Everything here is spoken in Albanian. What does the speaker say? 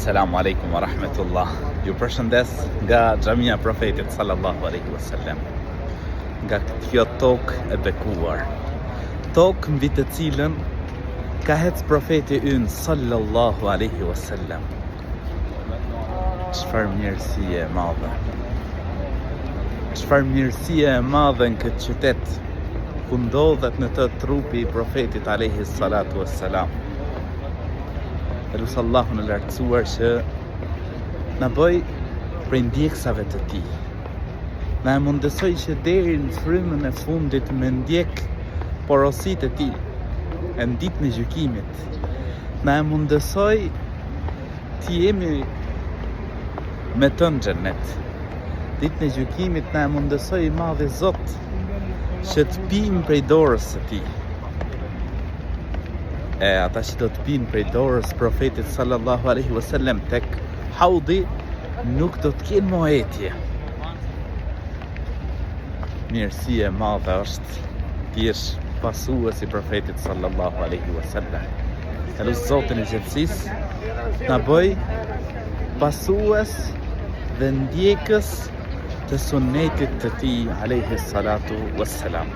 Selamu alaikum wa rahmetullah. Ju përshëndes nga Xhamia e Profetit sallallahu alaihi wasallam. Nga kjo tokë e bekuar. Tokë mbi të cilën ka hecë profeti ynë sallallahu alaihi wasallam. Çfarë mirësie e madhe. Çfarë mirësie e madhe në këtë qytet ku ndodhet në të trupi i profetit alaihi salatu wassalam. Lusë Allahu në lartësuar që në bëj prej ndjeksave të ti. Na e mundësoj që deri në frymën e fundit me ndjek porosit e ti, e në ditën e gjykimit. Na e mundësoj të jemi me të në xhennet. Ditën e gjykimit na e mundësoj i madhi Zot që të pim prej dorës së ti. E ata që do të pinë prej dorës profetit sallallahu alaihi wasallam tek haudi nuk do të kenë mohetje. Mirësia e madhe është ti jesh pasues i profetit sallallahu alaihi wasallam. Elusë Zotin e gjithësisë na bëj pasues dhe ndjekës të sunetit të tij alaihi salatu wassalam.